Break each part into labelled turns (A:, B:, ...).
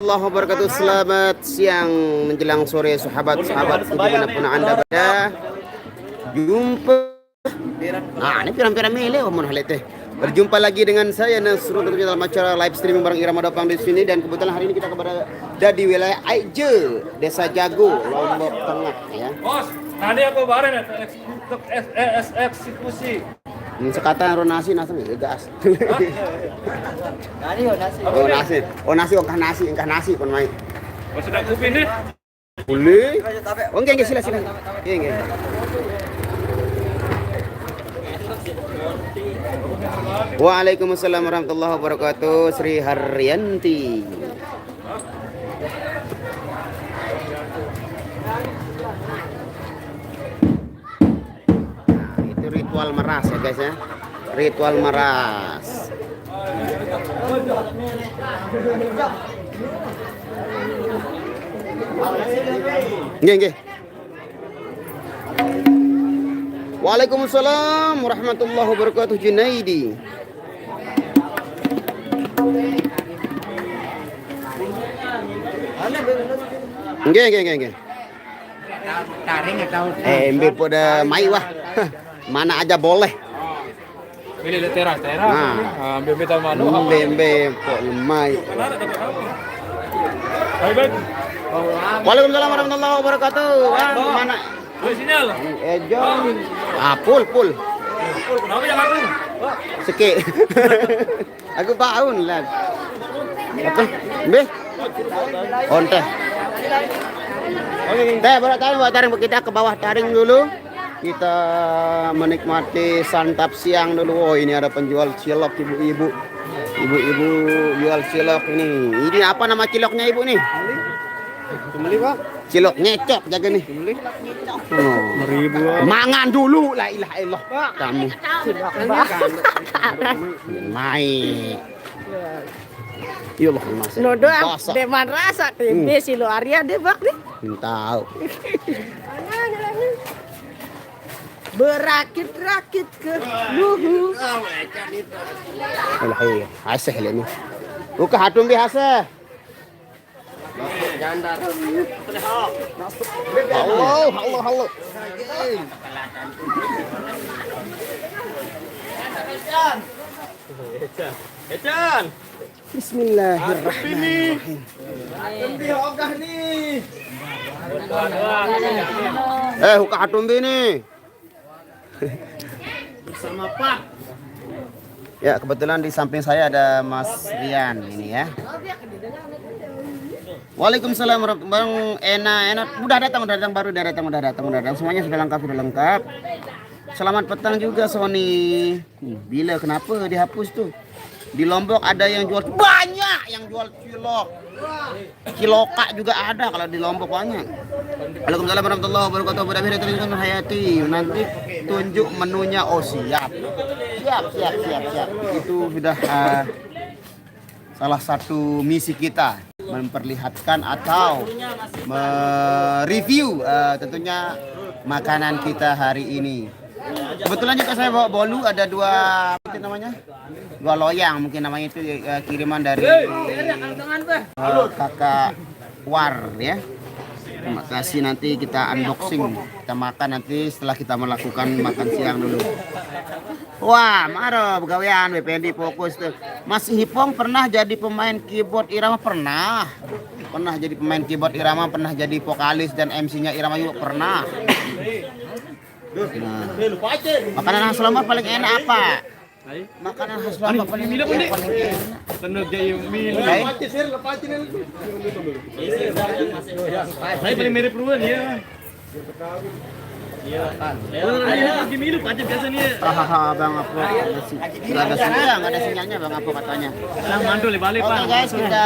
A: Allah wabarakatuh. Selamat siang menjelang sore sahabat-sahabat dimanapun anda berada. Jumpa. Nah, ini pirang-pirang mele omong hal itu. Berjumpa lagi dengan saya Nasrul tentunya dalam acara live streaming bareng Irama Dopang di sini, dan kebetulan hari ini kita berada di wilayah Aije, Desa Jago, Lombok Tengah ya.
B: Bos, tadi aku bareng untuk eksekusi.
A: Ini sekatan ronasi nasi gas.
C: Nani yo nasi.
A: Oh nasi, engkah nasi pun main.
B: Bos sudah kopi nih.
A: Boleh. Oh enggak sila. Enggak. Waalaikumsalam warahmatullahi wabarakatuh. Sri Haryanti. Nah, itu ritual meras ya guys ya. Ritual meras. Nggih. Waalaikumsalam warahmatullahi wabarakatuh. Junaidi. Nggih.
C: Taring atau
A: Embe pada mai wah. Mana aja boleh.
B: Ini teras.
A: Nah.
B: Ambil metal mano.
A: Embe kok lemai.
B: Baik.
A: Waalaikumsalam warahmatullahi wabarakatuh. Mana?
B: Boleh sinyal.
A: Ejon. Pul.
B: Kenapa yang aku?
A: Seke. Aku baun lah. Apa? Be. Onte. Teh, bawa taring kita ke bawah taring dulu. Kita menikmati santap siang dulu. Oh, ini ada penjual cilok ibu-ibu. Ibu-ibu jual cilok ini. Ini apa nama ciloknya ibu nih?
C: Beli Pak.
A: Cilok ngecok jaga nih.
C: Beli.
A: Oh.
B: 1000.
A: Mangan dulu, la ilaha illallah. Kamu. Main. Iya loh, Mas.
C: Nodo deman rasa tempe silo Arya deh bak nih.
A: Tahu.
C: Berakit-rakit ke luhu.
A: Alhamdulillah, haseh ini. Buka hatung bi haseh. Halo.
B: Ecan.
A: Bismillahirrahmanirrahim. Buka hatung bi nih.
B: Bersama Pak.
A: Ya, kebetulan di samping saya ada Mas Rian ini ya. Waalaikumsalam warahmatullahi wabarakatuh. Enak. Udah datang. Semuanya sudah lengkap. Selamat petang juga Sony. Bila kenapa dihapus tuh? Di Lombok ada yang jual banyak, yang jual cilok. Ciloka juga ada kalau di Lombok banyak. Waalaikumsalam warahmatullahi wabarakatuh. Berakhir teruskan hayati. Nanti tunjuk menunya. Oh siap. Itu sudah salah satu misi kita, memperlihatkan atau mereview tentunya makanan kita hari ini. Kebetulan juga saya bawa bolu, ada dua loyang mungkin namanya itu kiriman dari kakak War ya. Terima kasih, nanti kita unboxing, kita makan nanti setelah kita melakukan makan siang dulu. Wah, maro begawean BPND fokus tuh. Mas Hipong pernah jadi pemain keyboard Irama? Pernah jadi pemain keyboard Irama, pernah jadi vokalis dan MC-nya Irama juga pernah. Nah, makanan khas Lombok paling enak apa? Makanan khas Lombok paling enak.
B: Tenang jaya mil. Saya paling mirip ruan ya. Iya kan. Lagi milu pacet biasa nih.
A: Bang Apo. Enggak ada sinyalnya Bang Apo katanya.
B: Nah, mandul balik Pak.
A: Oke guys, kita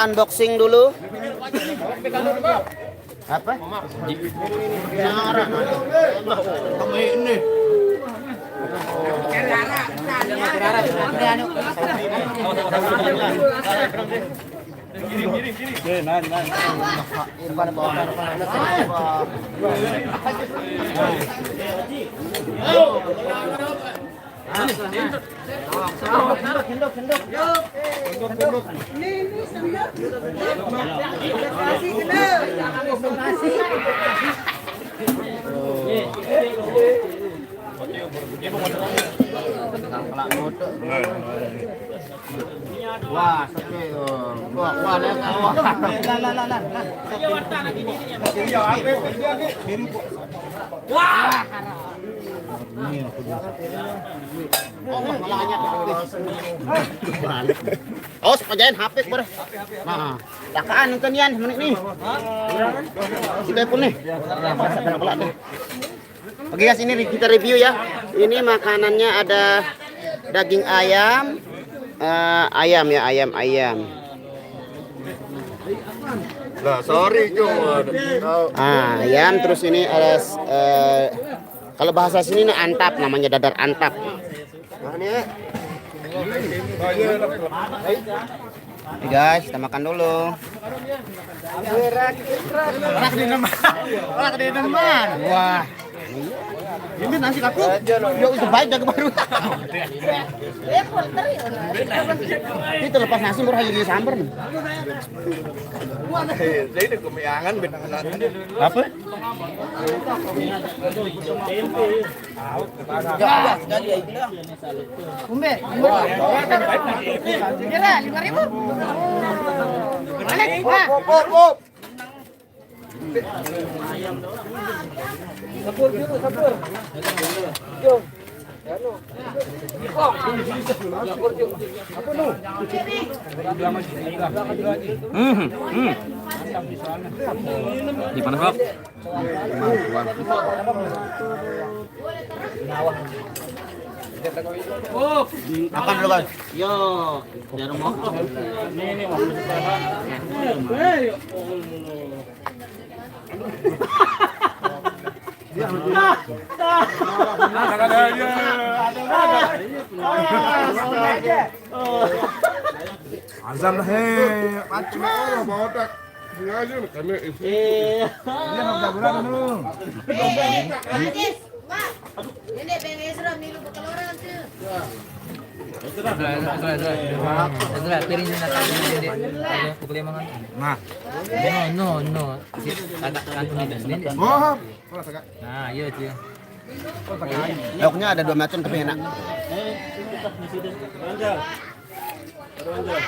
A: unboxing dulu. Apa? Nara. Kamu ini. Wah, sakit. Wah, oh, sepajain HP ber. Nah, dakaan nonton yan menit nih. Kita pun nih. Oke guys, ini kita review ya. Ini makanannya ada daging ayam, ayam.
D: Nah, sorry cuma.
A: Ayam, terus ini ada kalau bahasa sini nih antap, namanya dadar antap. Nah, nih. Oke guys, kita makan dulu. Rak di teman. Wah. Ini nasi kapuk. Yo itu baik dah baru. Itu lepas nasi baru lagi sambar nih.
D: Jadi kemiangan benangan.
A: Apa?
C: Umbe. Kira 5.000. Balik. Wah.
B: Di mana Bob?
A: Makan dulu guys. Yo, jarum mau.
B: Ini
D: Azam lah macam bawa tak. Sengaja kami itu. Dia nak jalan dulu.
C: Ini pengen serem nih lu bakal orang tuh.
E: Piringnya nak pukul 5 kan?
D: Nah.
E: No. Kantong
D: Oh.
E: Nah, iya itu.
A: Lauknya ada 2 macam tapi enak.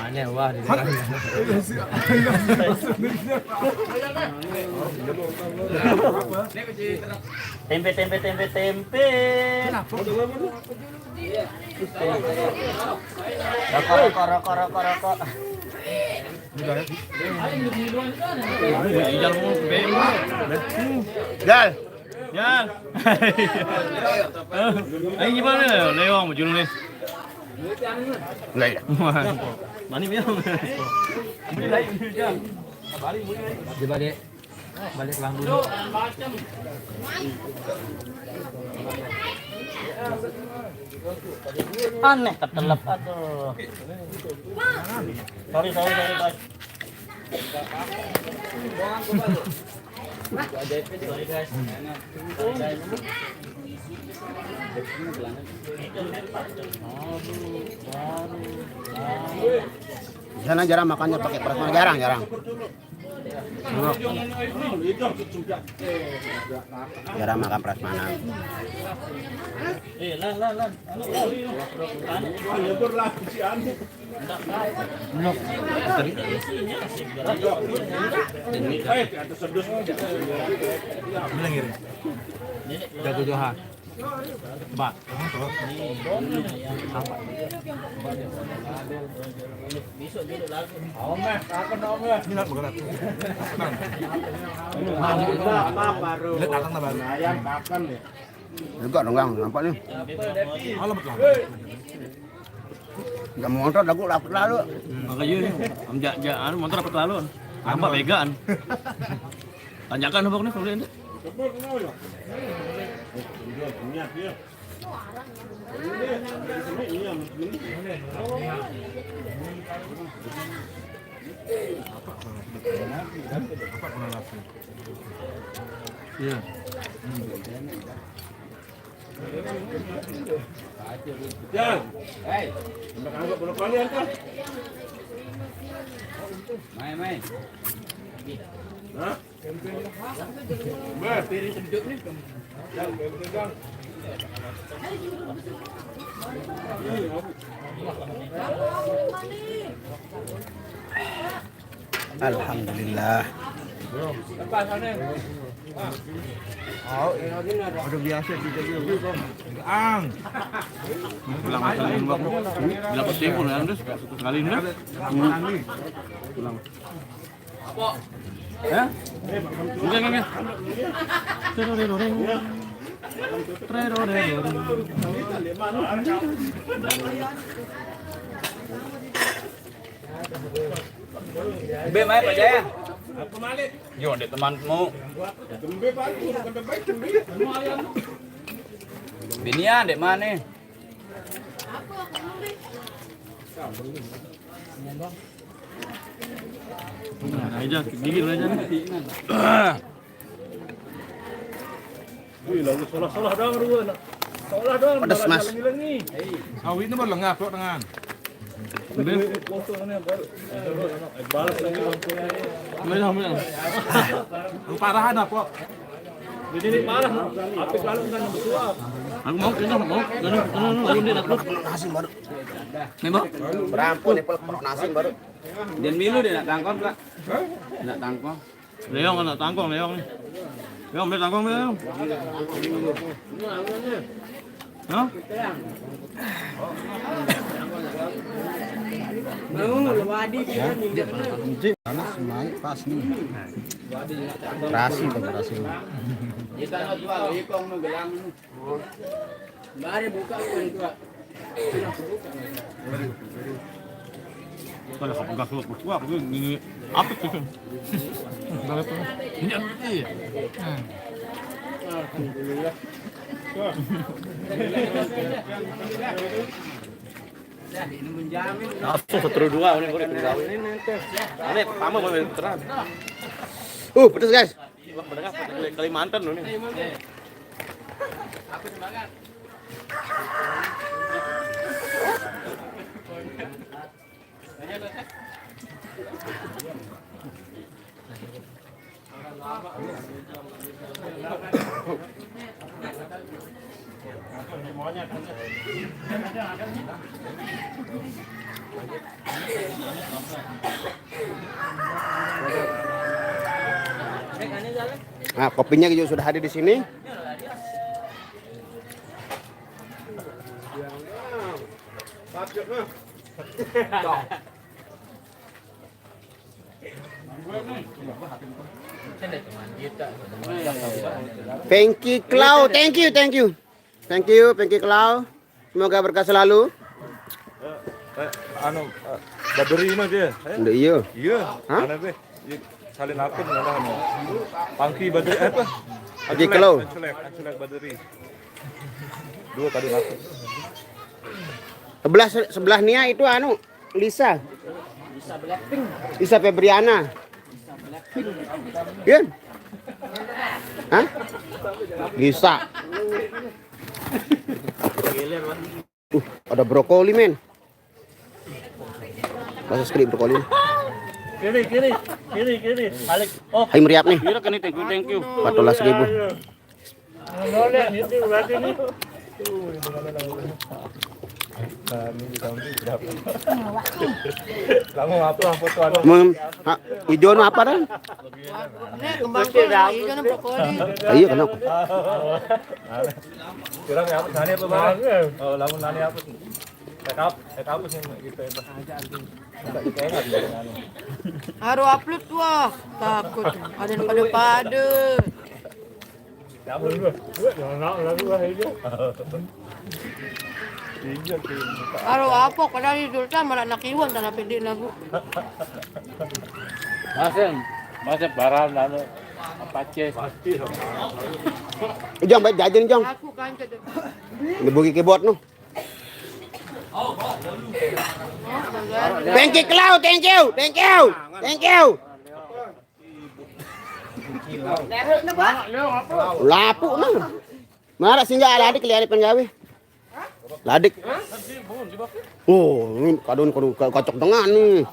E: Aneh wah di
B: tempe.
A: Rokok. Jal.
B: Ya. Ini gimana? Lewang mau nih.
A: Enggak ya.
B: Mani biar.
E: Coba deh. Balik lang dulu.
B: Aneh ketelep aduh. Sorry guys. Sorry guys.
A: Di sana jarang makannya pakai prasmanan, jarang. Jarang makan prasmanan.
B: Lan.
E: Jago Johan. Bak.
A: Juga dong, nampaknya. Enggak motor aku lapar lalu.
B: Makanya nih, am jaan motor dapat lalu. Apa begaan? Tanyakan hubung nih kalau ini.
E: Iya.
D: Yan. Anggap bola kalian kan?
E: Main.
D: Hah? Ber, piring seduk ni. Yang pegang.
A: Alhamdulillah. Udah biasa kita juga.
D: Ang.
B: Pulang masalah ini bang. Bila pasti pun ya Andres sekali ini. Pulang. Ya? Enggak.
E: Be mai Pak Jaya.
D: Apa malik?
E: Yo dek temanmu.
D: Tembe pagi, bukan tembe tembe.
E: Binian dek mana?
B: Nah, aja gigit aja nih.
D: Wih, lagu salah dong ruan. Salah dong.
A: Pedas, Mas.
D: Awit ni baru lengah pelok tangan. Parahan apa? Ini parah. Apa kalau kan bersuap?
B: Aku mau ini aku.
A: Nasi baru.
B: Nembak.
A: Berampun ya pelok nasi baru.
E: Dan milu dia nak tangkong Kak. Nak tangkong.
B: Leong anak tangkong Leong nih. Leong beli tangkong Leong. Hah?
A: Panas naik pas nih. Terasi tuh terasi.
E: Kita nak jual ikong nu gelang nu. Mari buka kan Kak.
B: Kalau aku gak keluar berkuah, aku ini apa tuh? Ini apa sih? Langsung seteru dua ini boleh tinggal ini nanti. Ini pertama boleh terang.
A: Pedes guys.
B: Mendengar Kalimantan loh ini.
A: Nah, kopinya juga sudah hadir di sini. Pengki Klau, thank you Klau. Semoga berkah selalu.
D: Anu baderi mah dia.
A: Udah iya.
D: Iya.
A: Hah?
D: Mana be? Salin akun ngalah anu. Pangki baderi apa?
A: Pengki Klau.
D: Anculek baderi. Dua tadi akun.
A: Sebelah Nia itu anu Lisa Blackpink. Lisa Febriana. Iya. Hah? Lisa. Ada brokoli men. Bahasa skrip brokoli.
B: Kiri. Balik. Oh,
A: Hai meriap nih.
B: kira kan ini thank you.
A: 14.000.
D: Kamu apa foto anu?
A: Hijau apa dan?
C: Kembang hijau brokoli.
A: Iya kenapa?
D: Kurang apa nani apa bang? Oh, lamun nani apa? Ekap sih gitu ya.
C: Harus upload wah. Takut. Ada yang pada-pada. Harus apa? Padahal itu malah nak iwan tanah pede lagu.
E: Masih barang lalu apa cek.
A: Jong baik jajan jong.
C: Aku kan cedek.
A: Dibuki keyboard nu. Thank you. Lapu nah. Mara singgah ala adik lihat pengawe. Ladik. Oh, ini kadun kocok tengah nih.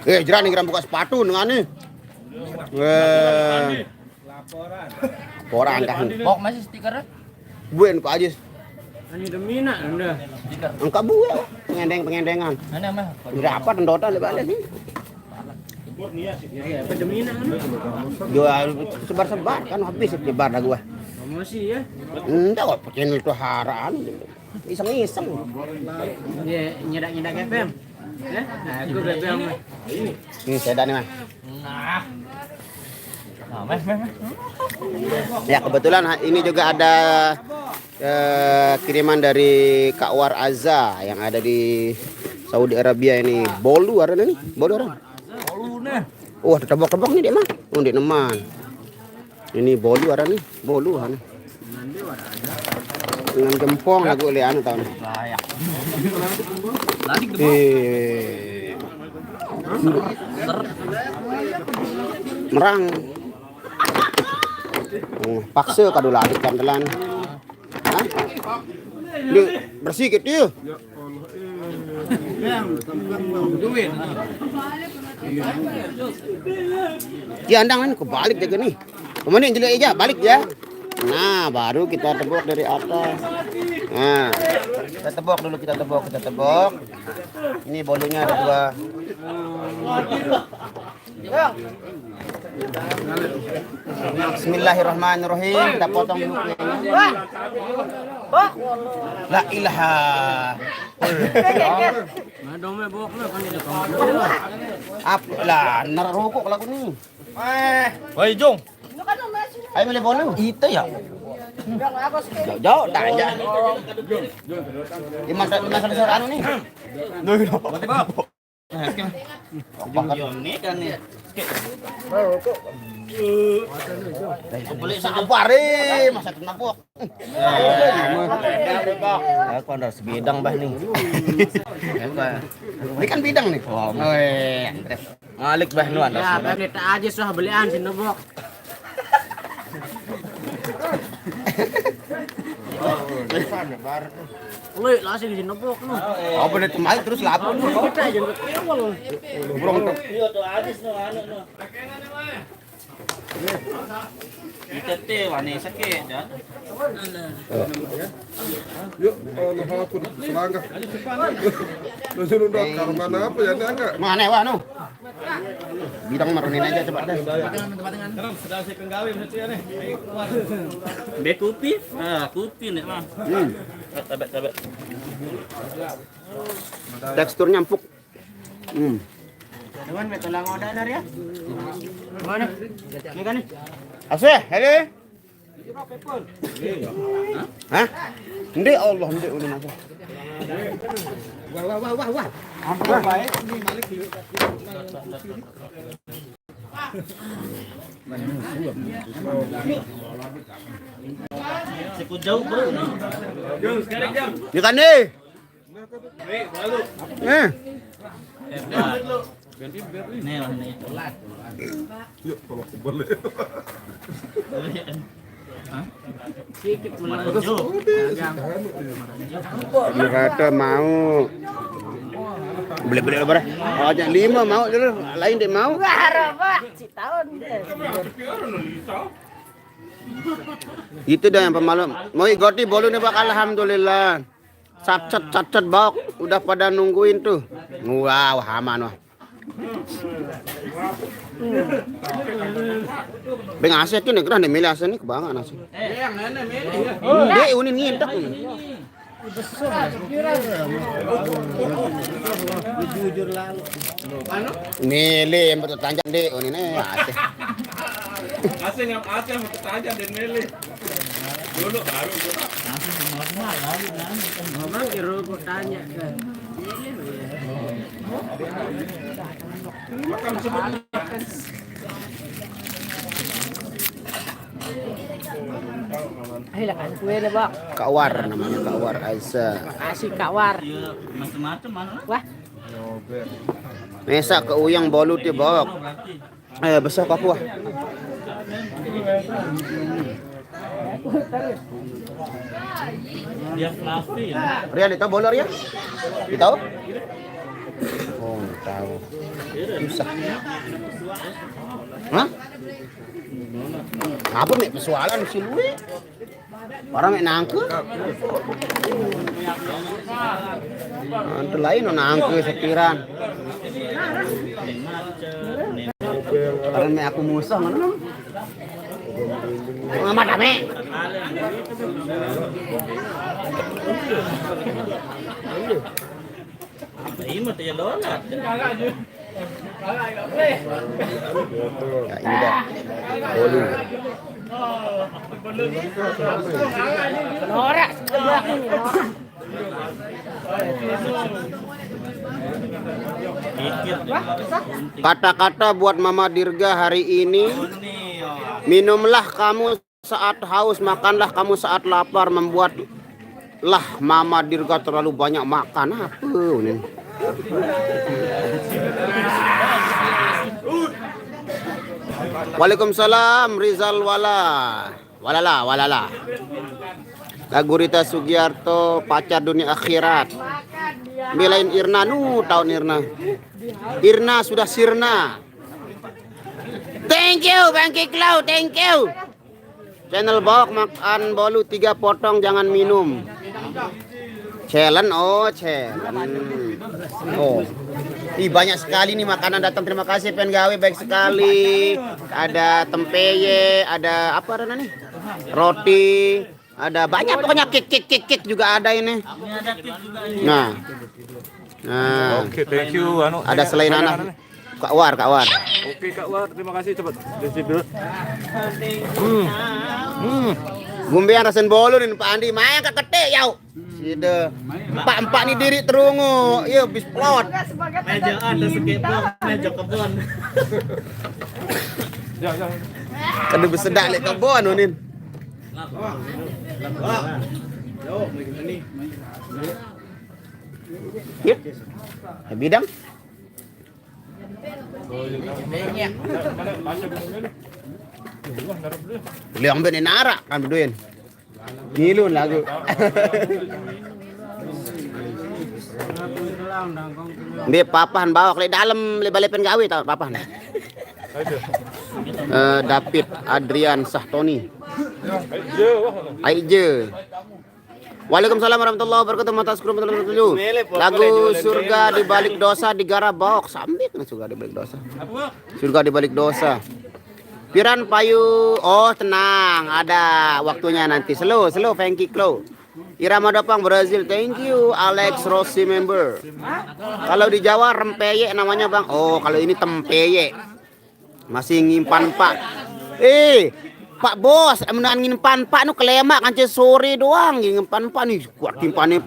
A: Jeran nih buka sepatu dengan nih. Laporan kan.
E: Bok masih stikernya?
A: Buen Pak Ajis.
E: Ini demi nak anda.
A: Angka buah pengendengan.
E: Mana mah?
A: Berapa tendota lebar nih?
E: Apa demi nak?
A: Jual sebar-sebar kan habis sebar dah gua.
E: Masih ya?
A: Enggak kok channel itu haraan. Iseng-iseng.
E: Ya nyedak FM. Nah, aku FM.
A: Ini saya dah nih, Mas.
E: Nah.
A: Ya kebetulan ini juga ada kiriman dari Kak War Azza yang ada di Saudi Arabia ini. Bolu ada nih, bolu ada.
E: Bolu nah.
A: Wah, tebak-tebak nih, Dek, Mah. Oh, Dek Neman. Ini bolu ada nih, bolu ada. Dengan gempong lagu oleh anu tahun.
E: Layak.
A: Merang. Paksa kado ladik kandelan. Hah? Dia bersih gitu ya.
E: Duit.
A: Ya andang ini kebalik jaga nih. Kemana yang jelek aja, balik ya. Nah, baru kita tebok dari atas. Nah, kita tebok dulu, kita tebok. Ini bolunya ada dua. Bismillahirrahmanirrahim. Kita potong dulu kuenya. La ilaha.
E: Nah, dome bok lah kan dia
A: Apa lah, narokok lagu nih.
B: Woi Jong.
A: Ayo beli bolu.
B: Itu ya.
A: Jauh dah aja. Di mana selesai anu nih?
B: Ini kan nih.
A: Beli sabar masa kenapa? Aku ada sebidang bah nih. Ini kan bidang nih. Malik bah nu anda.
E: Ya, kan kita aja sudah belian sini bok. Lih, langsung di sini bok nu.
A: Oh, bener temai terus lapor.
E: Kita aja nggak kewal.
A: Burung tuh.
B: Iya tuh habis no anu no. Kita teh wane sakit ya.
D: Yuk, hapun selangkah. Langsung udah karena apa ya enggak?
A: Mana wah nu? Bidang marunin aja coba deh.
B: Sedang saya penggawe mesti ya nih. Be kopi. Nah, kopi nih mah. Tabet.
A: Teksturnya empuk.
E: Teman betul lang order dari ya. Mana? Ini kan nih.
A: Asih, hele. Hah? Ndi Allah, ndi ulun apa? Wah. Ampun baik.
B: Sekut jauh bro. Jom sekarang jam.
A: Ni kan ni.
B: Nih lah nih.
D: Yuk, kalau boleh.
E: Sikit mulai.
A: Dia kata mau. Beli lebar. Oh, jangan 5 mau dulu. Lain dia mau.
C: Pak, si tahun deh.
A: Itu dah yang pemalu. Mau igoti bolu nih Pak, alhamdulillah. Cacet bok. Udah pada nungguin tuh. Wow, aman wah. Beng aset kan negara nih milih aset nih kebangan aset. Dia unin ngintak.
E: Jujur lalu.
A: Mele yang betul tanjak dek, oh ini asih.
B: Asing yang asing mau ketaja dan mele. Dulu baru
E: Memang kira kok tanya kan.
B: makan sebut.
C: Hilangan kue deh, Bang.
A: Kawar namanya, Kawar Aisyah.
C: Kasih kawar.
B: Iya, macam-macam mana?
C: Wah,
A: Mesa ke uyang bolu dia bawa. Besar aku ah.
B: Dia fluffy ya.
A: Rian itu bolu Rian? Tahu? Oh, nggak tahu. Susah. Hah? Apa nih persoalan si Lui? Orang mek nangke. Itu lain nangke sepiran. Karena mek aku musuh mana? Ngamat ame.
B: Ini mah tiada donat.
A: Ya ini dah. Bolu.
C: norak sebelah ini.
A: Kata-kata buat Mama Dirga hari ini. Minumlah kamu saat haus, makanlah kamu saat lapar, membuatlah Mama Dirga terlalu banyak makan. Apa ini? Waalaikumsalam Rizal Walala. Lagu Rita Sugiarto, pacar dunia akhirat. Belain Irna, tahun Irna. Irna sudah sirna. Thank you, Bang Kiklau, thank you. Channel Bok makan bolu 3 potong, jangan minum. Challenge, challenge. Oh, banyak sekali nih makanan datang. Terima kasih Pengawe, baik sekali. Ada tempeye, ada apa nih? Roti, ada banyak pokoknya kek juga ada ini. Nah,
F: Oke, thank you.
A: ada selain anak. Kak War.
F: Oke, Kak War, terima kasih. Cepat resip dulu.
A: Gumbean rasen bolu nih Pak Andi, main ke ketek yau. Sida. Empat nih diri terungu. Iya, bis plot.
B: Meja ada skateboard, meja kebun.
F: Ya.
A: Kada besedak lek kebon unin. Yuk. Bidang. Beli ambil ni narak kan berduin. Ngilun lagu. Dia papahan bawa ke dalam le balepen gawe tau papahan. David Adrian Sahtoni. Aije. Waalaikumsalam warahmatullahi wabarakatuh. Lagu surga di balik dosa digarap bawok sambit surga di balik dosa. Surga di balik dosa. Piran payu. Oh, tenang, ada waktunya nanti. Slow, Frankie Klo. Irama Dopang Brazil, thank you. Alex Rossi member. Kalau di Jawa rempeye namanya Bang. Oh, kalau ini tempeye. Masih ngimpan Pak. Pak Bos, menahan ngimpan Pak nu kelemak kan sore doang ngimpan Pak nih. Kuat timpan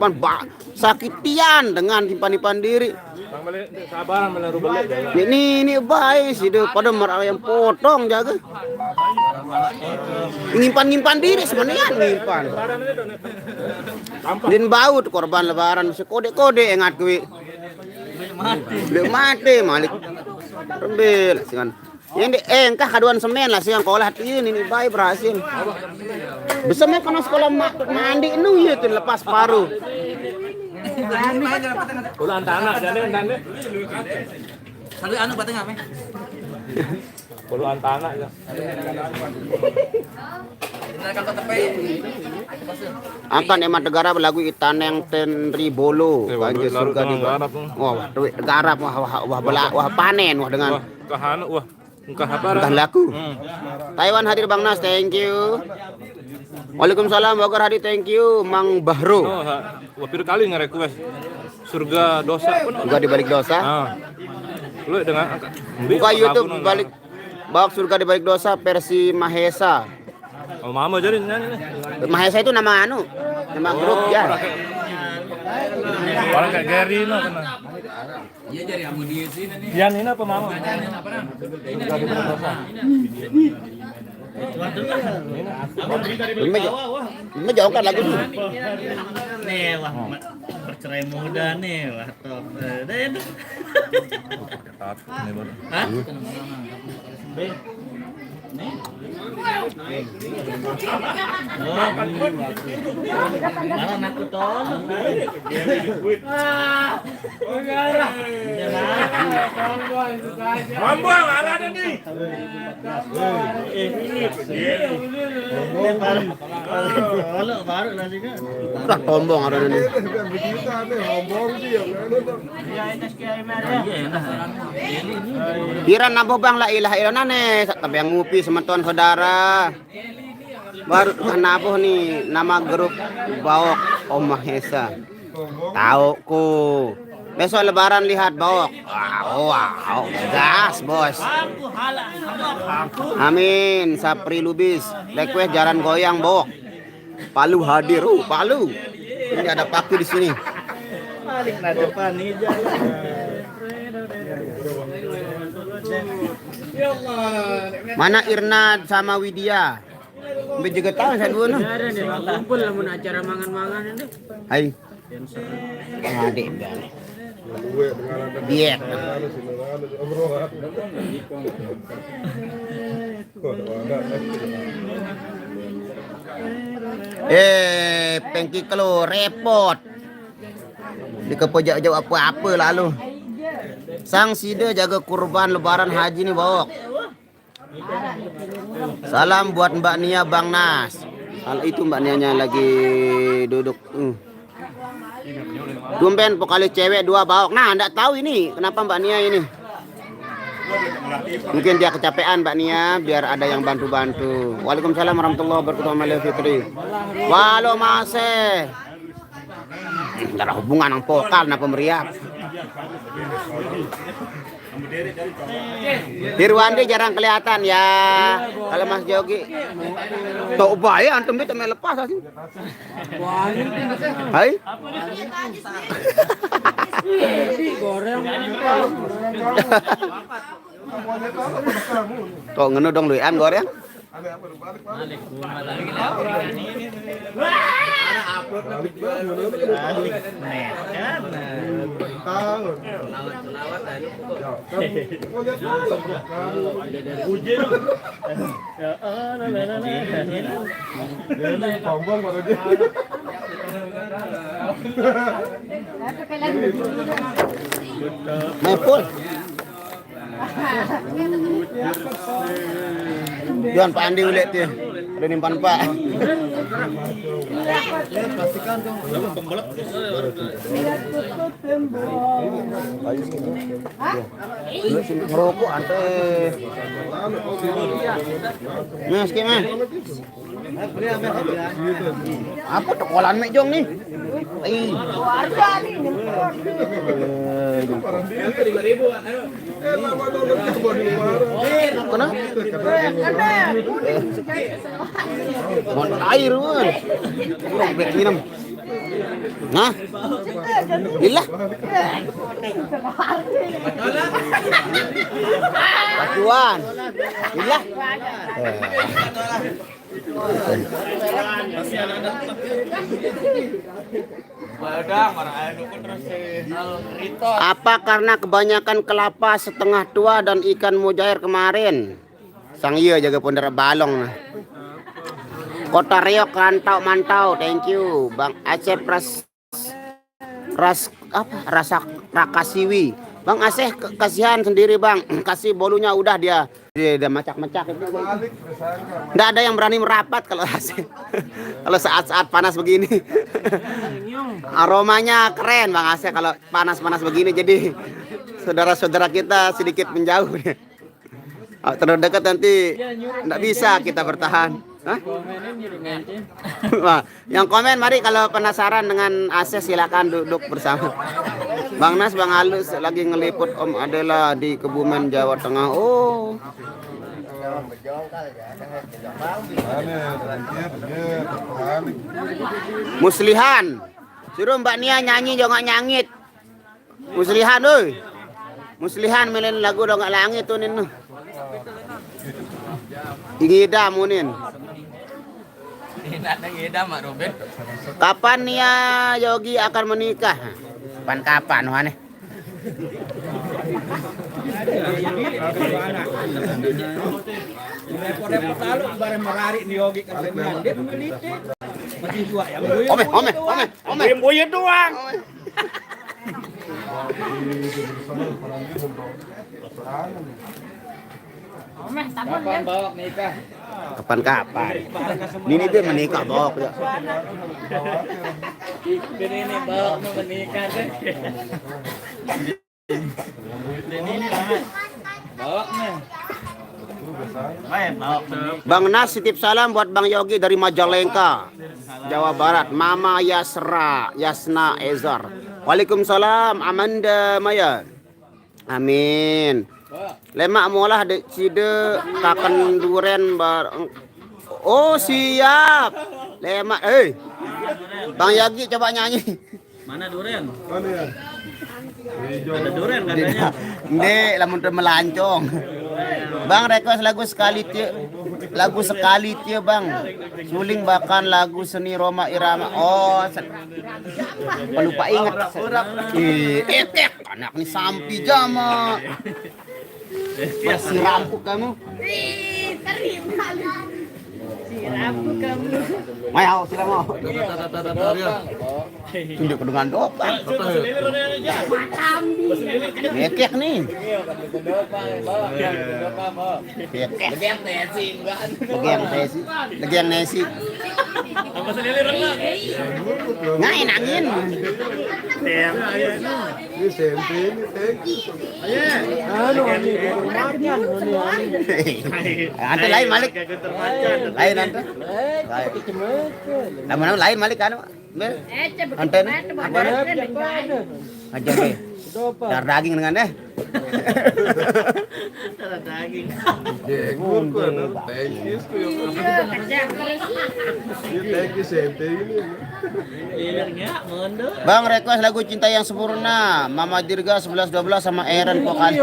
A: sakitian dengan timpan diri.
F: Bang balik sabaran menaruh balik.
A: Ini baik sih pada merah yang potong jaga. Ngimpan diri sebenarnya ngimpan. Din bau tuh korban lebaran mesti kode ingat gue. Mati malik. Rembel singan. Yang engkah kaduan semen lah siang kolah ini baik berhasil. Besemnya kena sekolah mandi nu ya tuh lepas paruh.
F: Ulan tanah jadi dan
E: Satu anu batang apa?
F: puluhan tanah ya.
A: Akan emat negara lagu Itaneng Tenri Bolo banjir surga di. Wah, duit garap wah panen wah dengan
F: Kahanu wah. Engkau apa?
A: Entah laku. Taiwan hadir Bang Nas, thank you. Waalaikumsalam Bogor hadir, thank you. Mang Bahro.
F: Oh, wapir kali nge-request surga dosa pun.
A: Juga di balik dosa.
F: Lu dengan
A: Buka YouTube balik bawak surga di balik dosa versi Mahesa.
F: Oh, mama jadi nyanyi nih.
A: Mahesa itu nama nama grup ya.
F: Orang kayak Gary no kena.
E: Iya jadi amun di sini nih.
F: Yan ini apa mama?
A: Ini jauh kan lagu ini.
B: Nih, wah, bercerai muda nih, wah top. Hah? Malah aku tolong.
F: Mambang ada nih.
B: Baru nantinya.
A: Udah tombong ada ini.
D: Kita nih ngomong sih yang
A: Kira nabo Bang la ilaha illallah nih, tapi yang ngupi semeton saudara. Baru nabo nih nama grup Bawok Om Mahesa. Tahu ku. Besok lebaran lihat Bawok. Wow, gas bos. Amin. Sapri Lubis. Request jalan goyang Bawok. Palu hadir. Palu. Ini ada paku di sini.
B: Balik na depan nih
A: Mana Irna sama Widya? Mbak juga tahu saya dulu.
C: Kumpul lah mun acara mangan-mangan ini.
A: Hai. Adik diet. Pengki kalau repot. Dikepojak jauh apa-apa lalu. Sang Sida jaga kurban lebaran haji nih Bawok. Salam buat Mbak Nia Bang Nas. Hal itu Mbak Nianya lagi duduk. Tumben vokalis cewek 2 Bawok. Nah, enggak tahu ini kenapa Mbak Nia ini. Mungkin dia kecapean Mbak Nia, biar ada yang bantu-bantu. Waalaikumsalam warahmatullahi wabarakatuh. Fitri. Walau masih. Enggak ada hubungan dengan vokal na pemeriak. Dirwandi jarang kelihatan ya. Kalau Mas Jogi. Tuh bahaya antum itu melepas sih. Hai. Kok ngenu dong duian goreng? Mepul. Juan Pak Andi ulet tuh. Udah nimpan Pak. Ngerokok ante. Mas gimana? Apa tokolan mek jong nih?
C: Keluarga nih.
A: Mau air pun. Kurang minum. Nah, ilah. Pacuan. Ilah. Apa karena kebanyakan kelapa setengah tua dan ikan mujair kemarin? Sang iya jaga pondera balong nah. Kota Riok rantau mantau, thank you Bang Aceh rasa Rakasiwi. Bang Aceh kasihan sendiri Bang, kasih bolunya udah dia macak-macak. Nggak ada yang berani merapat kalau Aceh. Kalau saat-saat panas begini. Aromanya keren Bang Aceh kalau panas-panas begini, jadi saudara-saudara kita sedikit menjauh. Terlalu dekat nanti nggak bisa kita bertahan. Hah? Wah, yang komen mari kalau penasaran dengan AC silakan duduk bersama. Bang Nas, Bang Alus lagi ngeliput Om Adela di Kebumen, Jawa Tengah. Oh. Muslihan. Suruh Mbak Nia nyanyi jangan nyangit. Muslihan oi. Muslihan melen lagu dongak langit tuh nin. Ingida munin. Kapan Nia Yogi akan menikah? Kapan wane?
E: Repot-repot lalu bareng merari nih Yogi kan dia meneliti. Masih tua ya.
A: Ome. Buyut doang.
E: Kapan bawa nikah?
A: Kapan? Ini dia menikah bawa ya.
E: Ini bawa mau menikah deh. Ini bawa nih.
A: Bang Nas titip salam buat Bang Yogi dari Majalengka, Jawa Barat. Mama Yasna Ezar. Waalaikumsalam Amanda Maya. Amin. Lemak molah de cide kakan duren bar. Oh siap. Lemak Bang Yogi coba nyanyi.
B: Mana durian?
D: Mana ya?
B: Ada durian katanya.
A: Ndek lamun teu melancong. Bang request lagu sekali tia Bang. Suling bahkan lagu seni Roma Irama. Oh, lupa ingat. Anak nih sampi jama. Masih rampuk kamu. Mau sila mau. Tunjuk dengan dopa. Ngekek nih. Legiang nesi. Ngain angin.
D: Ini sempe ini thank
A: Ante lain Malik. Lain ante. Nama lain Malik anu. Ante apa? Aja deh. Dar daging dengan deh.
B: Darah daging.
D: Jenggur ko ano? Thank you ko yung thank you sempe ini.
B: Lilirnya mondo.
A: Bang request lagu Cinta Yang Sempurna, Mama Dirga 11-12 sama Aaron vokal.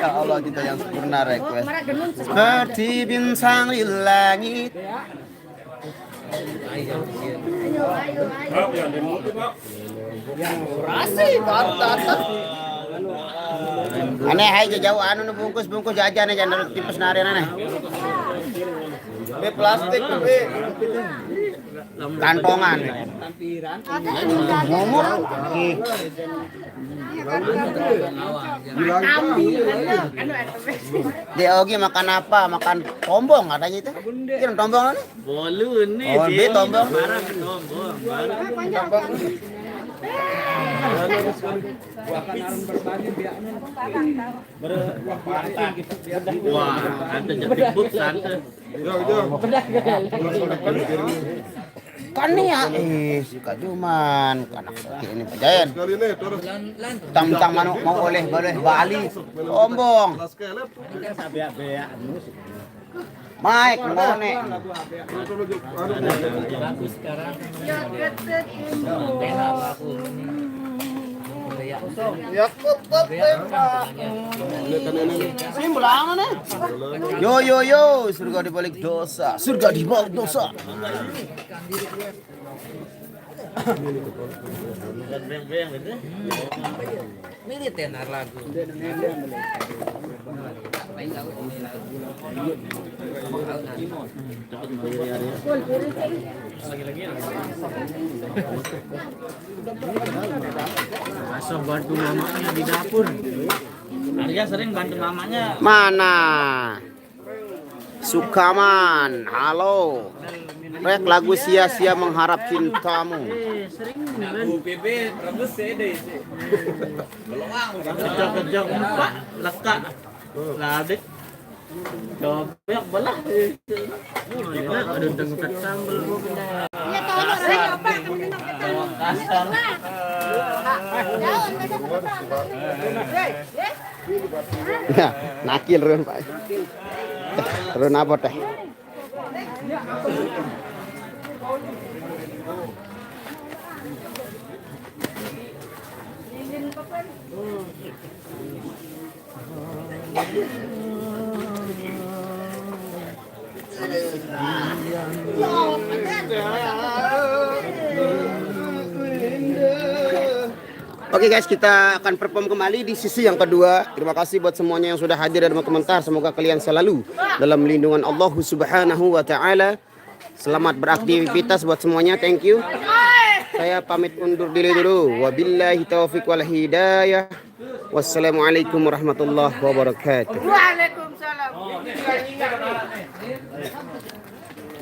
A: Ya Allah, Cinta Yang Sempurna request. Seperti bintang di langit. Aneh hai jauh anu nu bungkus jajan aja nang tipes nari aneh.
D: Be plastik be.
A: Kantongan. Ngomong. Dia Ogi makan apa? Makan tombong katanya itu. Kira tombong nih?
B: Bolun nih.
A: Oh, dia tombong.
B: Barang tombong. Wah, ada jadi but santai.
A: Kan nih ya, suka cuman kanak ini pajayan.
D: Kali ini terus
A: Tang mau oleh Bali, tombong. Mike, ngone. Ya kok Simbulang nih. Yo, surga di balik dosa. Surga di balik dosa.
B: Beng-beng gitu.
E: Ini tenar lagu.
B: Langsung bantu mamanya di dapur. Arya sering bantu mamanya.
A: Mana? Sukaman, halo. Rek lagu sia-sia mengharap cintamu.
B: Sering
E: Bebe, rambut sede.
B: kerja muka leka. Ladek. Banyak belah. Ada tengkat sambal gua pindah.
C: Iya tolong saya apa?
B: Kasar.
A: Ya, nakil Ron Pak. Ron apa teh? Oke guys, kita akan perform kembali di sisi yang kedua. Terima kasih buat semuanya yang sudah hadir dan berkomentar. Semoga kalian selalu dalam lindungan Allah Subhanahu wa taala. Selamat beraktivitas buat semuanya. Thank you. Saya pamit undur diri dulu. Wabillahi taufiq wal hidayah. Wassalamualaikum warahmatullahi wabarakatuh.
C: Waalaikumsalam.